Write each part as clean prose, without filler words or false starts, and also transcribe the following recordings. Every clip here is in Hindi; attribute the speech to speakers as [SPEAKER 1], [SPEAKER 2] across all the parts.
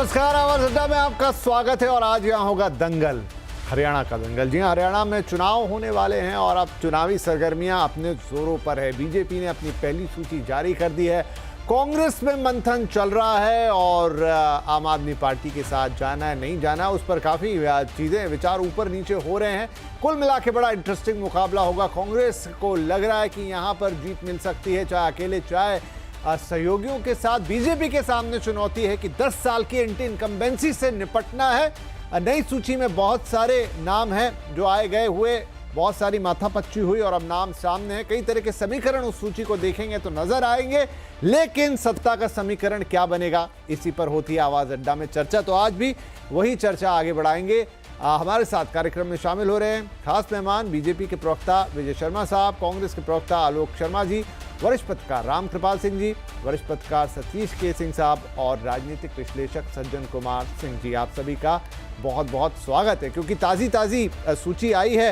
[SPEAKER 1] नमस्कार, आवाज अड्डा में आपका स्वागत है। और आज यहाँ होगा दंगल, हरियाणा का दंगल। जी हाँ, हरियाणा में चुनाव होने वाले हैं और अब चुनावी सरगर्मियां अपने जोरों पर है। बीजेपी ने अपनी पहली सूची जारी कर दी है, कांग्रेस में मंथन चल रहा है और आम आदमी पार्टी के साथ जाना है नहीं जाना, उस पर काफ़ी चीज़ें विचार ऊपर नीचे हो रहे हैं। कुल मिला के बड़ा इंटरेस्टिंग मुकाबला होगा। कांग्रेस को लग रहा है कि यहाँ पर जीत मिल सकती है, चाहे अकेले चाहे सहयोगियों के साथ। बीजेपी के सामने चुनौती है कि 10 साल की एंटी इनकम्बेंसी से निपटना है। नई सूची में बहुत सारे नाम हैं जो आए गए हुए, बहुत सारी माथापच्ची हुई और अब नाम सामने है। कई तरह के समीकरण उस सूची को देखेंगे तो नजर आएंगे, लेकिन सत्ता का समीकरण क्या बनेगा, इसी पर होती है आवाज अड्डा में चर्चा। तो आज भी वही चर्चा आगे बढ़ाएंगे। हमारे साथ कार्यक्रम में शामिल हो रहे हैं खास मेहमान, बीजेपी के प्रवक्ता विजय शर्मा साहब, कांग्रेस के प्रवक्ता आलोक शर्मा जी, वरिष्ठ पत्रकार रामकृपाल सिंह जी, वरिष्ठ पत्रकार सतीश के सिंह साहब और राजनीतिक विश्लेषक सज्जन कुमार सिंह जी। आप सभी का बहुत बहुत स्वागत है। क्योंकि ताज़ी सूची आई है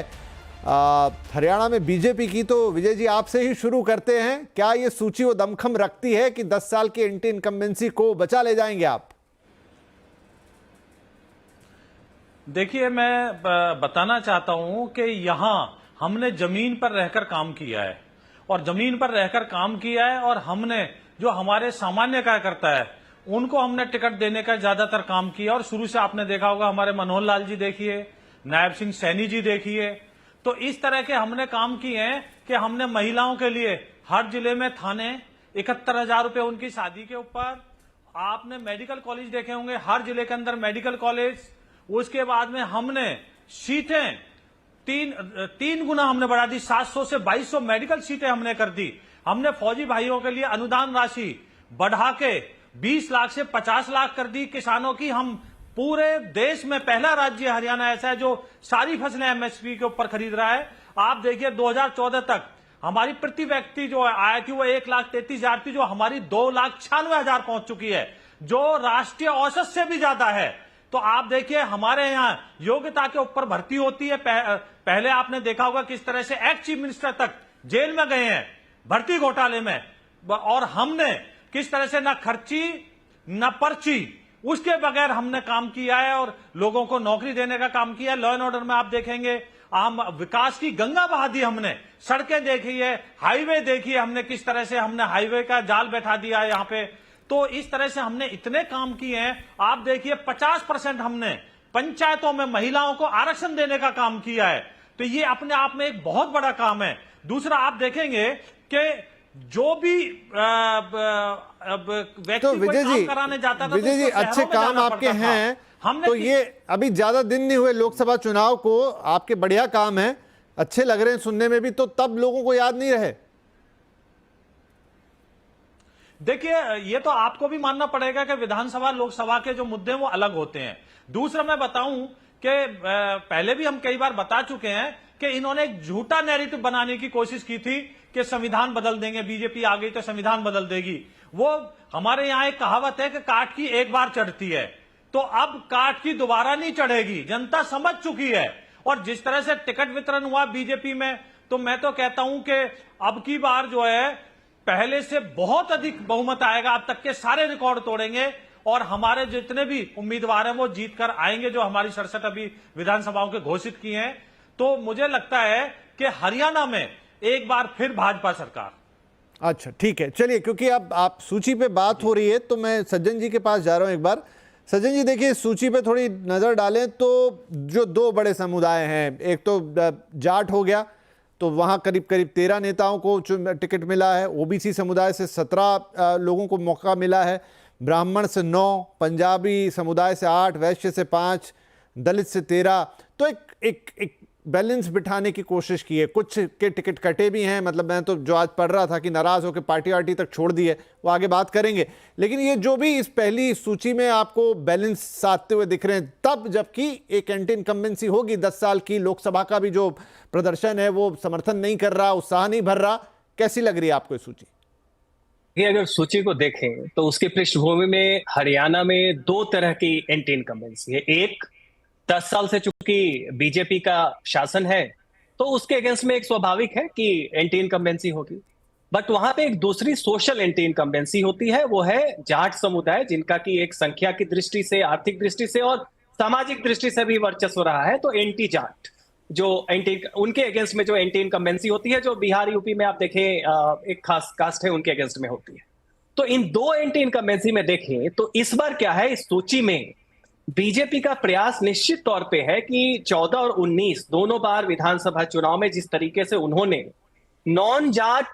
[SPEAKER 1] हरियाणा में बीजेपी की, तो विजय जी आपसे ही शुरू करते हैं। क्या ये सूची वो दमखम रखती है कि 10 साल की एंटी इनकम्बेंसी को बचा ले जाएंगे आप?
[SPEAKER 2] देखिए, मैं बताना चाहता हूं कि यहां हमने जमीन पर रहकर काम किया है और जमीन पर रहकर काम किया है और हमने जो हमारे सामान्य कार्यकर्ता है उनको हमने टिकट देने का ज्यादातर काम किया। और शुरू से आपने देखा होगा, हमारे मनोहर लाल जी देखिए, नायब सिंह सैनी जी देखिए, तो इस तरह के हमने काम किए हैं कि हमने महिलाओं के लिए हर जिले में थाने, 71,000 रुपए उनकी शादी के ऊपर। आपने मेडिकल कॉलेज देखे होंगे, हर जिले के अंदर मेडिकल कॉलेज। उसके बाद में हमने सीटें तीन गुना हमने बढ़ा दी, 700 से 2200 मेडिकल सीटें हमने कर दी। हमने फौजी भाइयों के लिए अनुदान राशि बढ़ा के 20 लाख से 50 लाख कर दी। किसानों की, हम पूरे देश में पहला राज्य हरियाणा ऐसा है जो सारी फसलें एमएसपी के ऊपर खरीद रहा है। आप देखिए 2014 तक हमारी प्रति व्यक्ति जो आय थी वो 1,33,000 थी, जो हमारी 2,96,000 पहुंच चुकी है, जो राष्ट्रीय औसत से भी ज्यादा है। तो आप देखिए हमारे यहाँ योग्यता के ऊपर भर्ती होती है। पहले आपने देखा होगा किस तरह से एक्स चीफ मिनिस्टर तक जेल में गए हैं भर्ती घोटाले में, और हमने किस तरह से न खर्ची न पर्ची, उसके बगैर हमने काम किया है और लोगों को नौकरी देने का काम किया है। लॉ एंड ऑर्डर में आप देखेंगे हम विकास की गंगा बहा दी, हमने सड़कें देखी है, हाईवे देखी है, हमने किस तरह से हमने हाईवे का जाल बैठा दिया है यहाँ पे। तो इस तरह से हमने इतने काम किए हैं। आप देखिए 50% हमने पंचायतों में महिलाओं को आरक्षण देने का काम किया है। तो ये अपने आप में एक बहुत बड़ा काम है। दूसरा आप देखेंगे कि जो भी व्यक्ति
[SPEAKER 1] तो
[SPEAKER 2] कोई काम कराने जाता था,
[SPEAKER 1] विजय जी अच्छे काम आपके हैं, तो ये अभी ज्यादा दिन नहीं हुए लोकसभा चुनाव को, आपके बढ़िया काम है, अच्छे लग रहे हैं सुनने में भी, तो तब लोगों को याद नहीं रहे?
[SPEAKER 2] देखिए, ये तो आपको भी मानना पड़ेगा कि विधानसभा लोकसभा के जो मुद्दे हैं वो अलग होते हैं। दूसरा मैं बताऊं कि पहले भी हम कई बार बता चुके हैं कि इन्होंने एक झूठा नैरेटिव बनाने की कोशिश की थी कि संविधान बदल देंगे, बीजेपी आ गई तो संविधान बदल देगी। वो हमारे यहां एक कहावत है कि काठ की एक बार चढ़ती है, तो अब काठ की दोबारा नहीं चढ़ेगी। जनता समझ चुकी है। और जिस तरह से टिकट वितरण हुआ बीजेपी में, तो मैं तो कहता हूं कि अब की बार जो है पहले से बहुत अधिक बहुमत आएगा, अब तक के सारे रिकॉर्ड तोड़ेंगे और हमारे जितने भी उम्मीदवार हैं वो जीत कर आएंगे, जो हमारी 67 अभी विधानसभाओं के घोषित की हैं। तो मुझे लगता है कि हरियाणा में एक बार फिर भाजपा सरकार।
[SPEAKER 1] अच्छा ठीक है, चलिए, क्योंकि अब आप सूची पे बात हो रही है तो मैं सज्जन जी के पास जा रहा हूं एक बार। सज्जन जी देखिए, सूची पे थोड़ी नजर डालें तो जो दो बड़े समुदाय हैं, एक तो जाट हो गया, तो वहाँ करीब 13 नेताओं को टिकट मिला है। ओबीसी समुदाय से 17 लोगों को मौका मिला है, ब्राह्मण से 9, पंजाबी समुदाय से 8, वैश्य से 5, दलित से 13। तो एक बैलेंस बिठाने की कोशिश की है। कुछ के टिकट कटे भी हैं, मतलब मैं तो जो आज पढ़ रहा था कि नाराज होकर पार्टी वार्टी तक छोड़ दी है, वो आगे बात करेंगे। लेकिन ये जो भी इस पहली सूची में आपको बैलेंस साधते हुए दिख रहे हैं, तब जबकि एक एंटी इनकम्बेंसी होगी 10 साल की, लोकसभा का भी जो प्रदर्शन है वो समर्थन नहीं कर रहा, उत्साह नहीं भर रहा, कैसी लग रही है आपको ये सूची?
[SPEAKER 3] ये अगर सूची को देखें तो उसकी पृष्ठभूमि में हरियाणा में दो तरह की एंटी इनकम्बेंसी है। एक, 10 साल से चूंकि बीजेपी का शासन है तो उसके अगेंस्ट में एक स्वाभाविक है कि एंटी इनकम्बेंसी होगी। बट वहां पे एक दूसरी सोशल एंटी इनकम्बेंसी होती है, वो है जाट समुदाय, जिनका की एक संख्या की दृष्टि से, आर्थिक दृष्टि से और सामाजिक दृष्टि से भी वर्चस्व रहा है। तो एंटी जाट जो एंटी, उनके अगेंस्ट में जो एंटी इनकम्बेंसी होती है, जो बिहार यूपी में आप देखें एक खास कास्ट है उनके अगेंस्ट में होती है। तो इन दो एंटी इनकम्बेंसी में देखें तो इस बार क्या है, इस सूची में बीजेपी का प्रयास निश्चित तौर पे है कि 14 और 19 दोनों बार विधानसभा चुनाव में जिस तरीके से उन्होंने नॉन जाट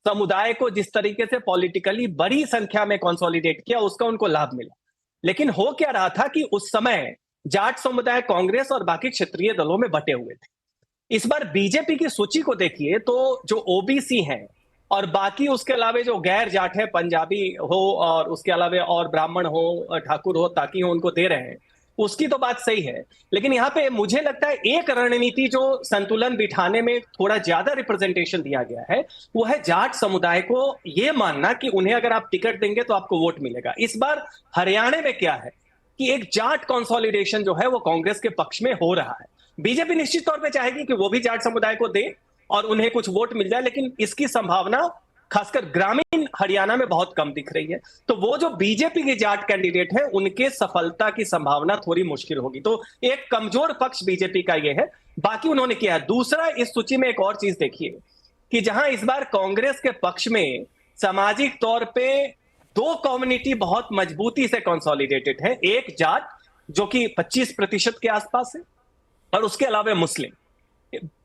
[SPEAKER 3] समुदाय को जिस तरीके से पॉलिटिकली बड़ी संख्या में कंसोलिडेट किया, उसका उनको लाभ मिला। लेकिन हो क्या रहा था कि उस समय जाट समुदाय कांग्रेस और बाकी क्षेत्रीय दलों में बटे हुए थे। इस बार बीजेपी की सूची को देखिए तो जो ओबीसी हैं और बाकी उसके अलावा जो गैर जाट है, पंजाबी हो और उसके अलावा और ब्राह्मण हो, ठाकुर हो, ताकी हो, उनको दे रहे हैं, उसकी तो बात सही है। लेकिन यहाँ पे मुझे लगता है एक रणनीति जो संतुलन बिठाने में थोड़ा ज्यादा रिप्रेजेंटेशन दिया गया है, वो है जाट समुदाय को ये मानना कि उन्हें अगर आप टिकट देंगे तो आपको वोट मिलेगा। इस बार हरियाणा में क्या है कि एक जाट कंसोलिडेशन जो है वो कांग्रेस के पक्ष में हो रहा है। बीजेपी निश्चित तौर पे चाहेगी कि वो भी जाट समुदाय को दे और उन्हें कुछ वोट मिल जाए, लेकिन इसकी संभावना खासकर ग्रामीण हरियाणा में बहुत कम दिख रही है। तो वो जो बीजेपी के जाट कैंडिडेट है, उनके सफलता की संभावना थोड़ी मुश्किल होगी। तो एक कमजोर पक्ष बीजेपी का ये है। बाकी उन्होंने किया है। दूसरा, इस सूची में एक और चीज देखिए कि जहां इस बार कांग्रेस के पक्ष में सामाजिक तौर पे दो कम्युनिटी बहुत मजबूती से कंसोलिडेटेड है, एक जाट जो कि 25% के आसपास है और उसके अलावा मुस्लिम।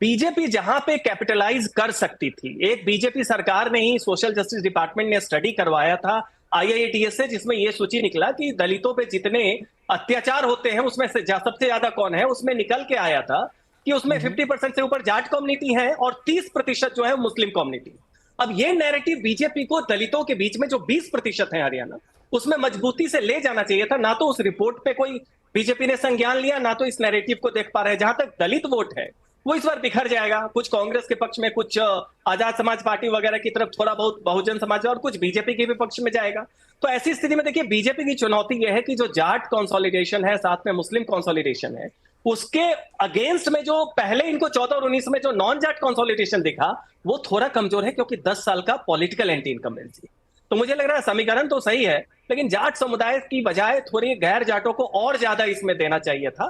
[SPEAKER 3] बीजेपी जहां पे कैपिटलाइज कर सकती थी, एक बीजेपी सरकार ने ही, सोशल जस्टिस डिपार्टमेंट ने स्टडी करवाया था आईआईटीएस से, जिसमें यह सूची निकला कि दलितों पे जितने अत्याचार होते हैं उसमें से सबसे ज्यादा कौन है, उसमें निकल के आया था कि उसमें 50% से ऊपर जाट कम्युनिटी है और 30% जो है मुस्लिम कम्युनिटी। अब ये नैरेटिव बीजेपी को दलितों के बीच में जो 20% है हरियाणा, उसमें मजबूती से ले जाना चाहिए था। ना तो उस रिपोर्ट पे कोई बीजेपी ने संज्ञान लिया, ना तो इस नैरेटिव को देख पा रहे हैं। जहां तक दलित वोट है वो इस बार बिखर जाएगा, कुछ कांग्रेस के पक्ष में, कुछ आजाद समाज पार्टी वगैरह की तरफ, थोड़ा बहुत बहुजन समाज और कुछ बीजेपी के भी पक्ष में जाएगा। तो ऐसी स्थिति में देखिए बीजेपी की चुनौती यह है कि जो जाट कंसोलिडेशन है, साथ में मुस्लिम कंसोलिडेशन है, उसके अगेंस्ट में जो पहले इनको 14 और 19 में जो नॉन जाट कंसोलिडेशन दिखा, वो थोड़ा कमजोर है क्योंकि 10 साल का पॉलिटिकल एंटी इनकम्बेंसी। तो मुझे लग रहा है समीकरण तो सही है, लेकिन जाट समुदाय की बजाय थोड़ी गैर जाटों को और ज्यादा इसमें देना चाहिए था।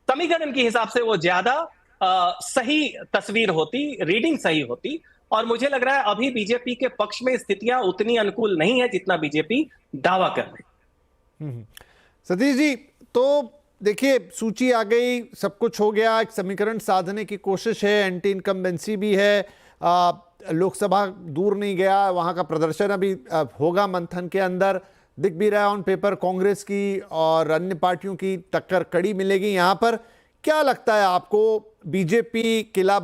[SPEAKER 3] समीकरण के हिसाब से वो ज्यादा सही तस्वीर होती, रीडिंग सही होती। और मुझे लग रहा है अभी बीजेपी के पक्ष में स्थितियां उतनी अनुकूल नहीं है जितना बीजेपी दावा कर रही है।
[SPEAKER 1] सतीश जी, तो देखिए सूची आ गई, सब कुछ हो गया, एक समीकरण साधने की कोशिश है, एंटी इनकम्बेंसी भी है, लोकसभा दूर नहीं गया, वहां का प्रदर्शन अभी होगा मंथन के अंदर। दिख भी रहा है ऑन पेपर कांग्रेस की और अन्य पार्टियों की टक्कर कड़ी मिलेगी यहाँ पर। क्या लगता है आपको, बीजेपी किला